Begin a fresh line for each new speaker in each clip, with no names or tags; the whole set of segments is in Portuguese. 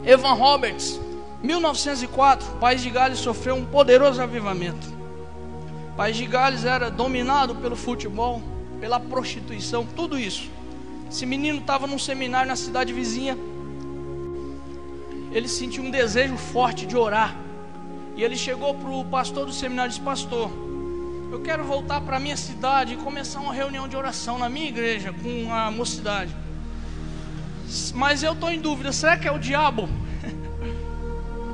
Evan Roberts, 1904, o País de Gales sofreu um poderoso avivamento. O País de Gales era dominado pelo futebol, pela prostituição, tudo isso. Esse menino estava num seminário na cidade vizinha. Ele sentiu um desejo forte de orar. E ele chegou para o pastor do seminário e disse: pastor, eu quero voltar para a minha cidade e começar uma reunião de oração na minha igreja com a mocidade. Mas eu estou em dúvida, será que é o diabo?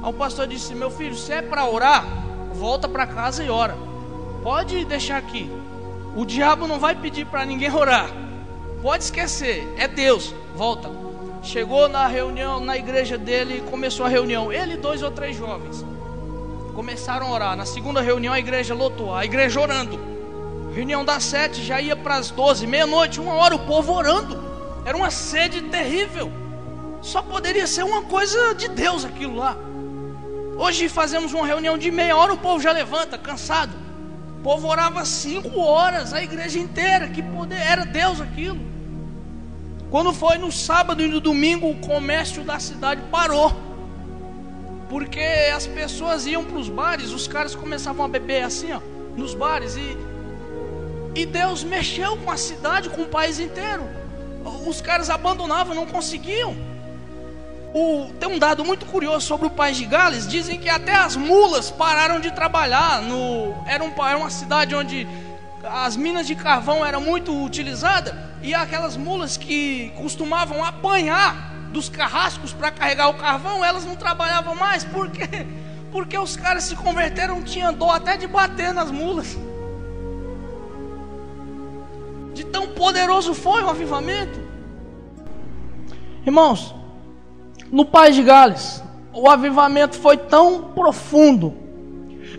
Aí o pastor disse: meu filho, se é para orar, volta para casa e ora. Pode deixar aqui. O diabo não vai pedir para ninguém orar. Pode esquecer, é Deus. Volta. Chegou na reunião, na igreja dele, começou a reunião. Ele e 2 ou 3 jovens começaram a orar. Na segunda reunião a igreja lotou, a igreja orando. Reunião das 7, já ia para as 12, meia-noite, 1h, o povo orando. Era uma sede terrível. Só poderia ser uma coisa de Deus aquilo lá. Hoje fazemos uma reunião de meia hora, o povo já levanta, cansado. O povo orava 5 horas, a igreja inteira. Que poder, era Deus aquilo. Quando foi no sábado e no domingo, o comércio da cidade parou. Porque as pessoas iam para os bares, os caras começavam a beber assim, ó, nos bares. E Deus mexeu com a cidade, com o país inteiro. Os caras abandonavam, não conseguiam. Tem um dado muito curioso sobre o País de Gales. Dizem que até as mulas pararam de trabalhar. Era uma cidade onde as minas de carvão eram muito utilizadas. E aquelas mulas que costumavam apanhar dos carrascos para carregar o carvão, elas não trabalhavam mais. Por quê? Porque os caras se converteram, tinha dó até de bater nas mulas. De tão poderoso foi o avivamento. Irmãos, no País de Gales, o avivamento foi tão profundo,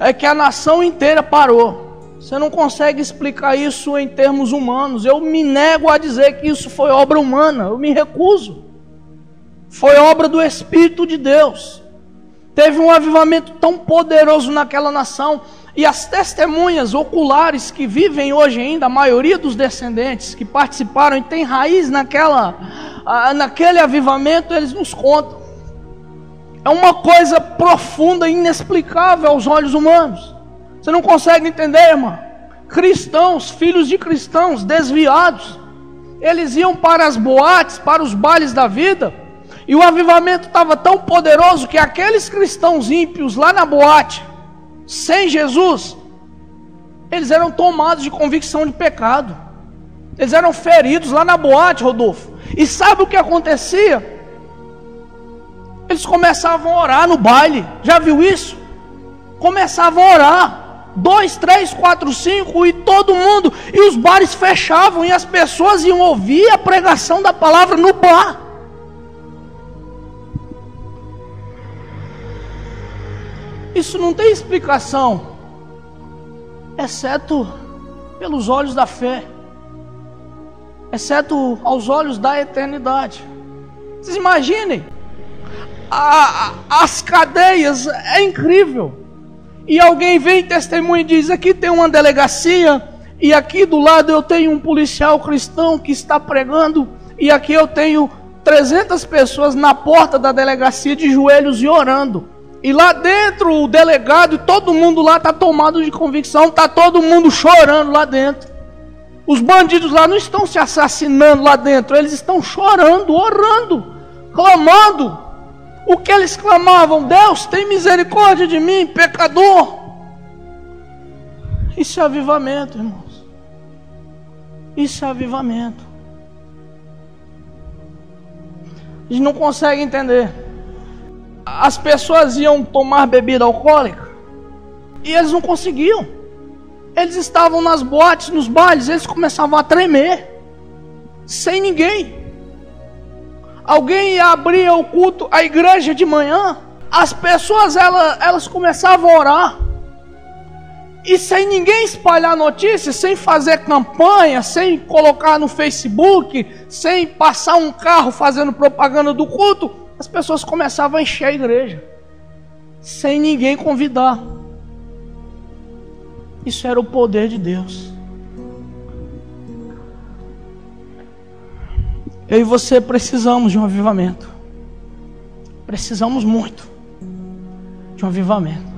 é que a nação inteira parou. Você não consegue explicar isso em termos humanos. Eu me nego a dizer que isso foi obra humana. Eu me recuso. Foi obra do Espírito de Deus. Teve um avivamento tão poderoso naquela nação. E as testemunhas oculares que vivem hoje ainda, a maioria dos descendentes que participaram e tem raiz naquele avivamento, eles nos contam. É uma coisa profunda e inexplicável aos olhos humanos. Você não consegue entender, irmão. Cristãos, filhos de cristãos desviados, eles iam para as boates, para os bailes da vida, e o avivamento estava tão poderoso que aqueles cristãos ímpios lá na boate, sem Jesus, eles eram tomados de convicção de pecado. Eles eram feridos lá na boate, Rodolfo. E sabe o que acontecia? Eles começavam a orar no baile. Já viu isso? Começavam a orar. 2, 3, 4, 5 e todo mundo. E os bares fechavam e as pessoas iam ouvir a pregação da palavra no bar. Isso não tem explicação, exceto pelos olhos da fé, exceto aos olhos da eternidade. Vocês imaginem, as cadeias, é incrível. E alguém vem e testemunha e diz: aqui tem uma delegacia, e aqui do lado eu tenho um policial cristão que está pregando, e aqui eu tenho 300 pessoas na porta da delegacia de joelhos e orando. E lá dentro o delegado e todo mundo lá está tomado de convicção, está todo mundo chorando lá dentro. Os bandidos lá não estão se assassinando lá dentro, eles estão chorando, orando, clamando. O que eles clamavam? Deus, tem misericórdia de mim, pecador. Isso é avivamento, irmãos. Isso é avivamento. A gente não consegue entender. As pessoas iam tomar bebida alcoólica e eles não conseguiam. Eles estavam nas boates, nos bailes, eles começavam a tremer, sem ninguém. Alguém ia abrir o culto, a igreja de manhã, as pessoas elas começavam a orar, e sem ninguém espalhar notícias, sem fazer campanha, sem colocar no Facebook, sem passar um carro fazendo propaganda do culto, as pessoas começavam a encher a igreja, sem ninguém convidar. Isso era o poder de Deus. Eu e você precisamos de um avivamento. precisamos muito de um avivamento.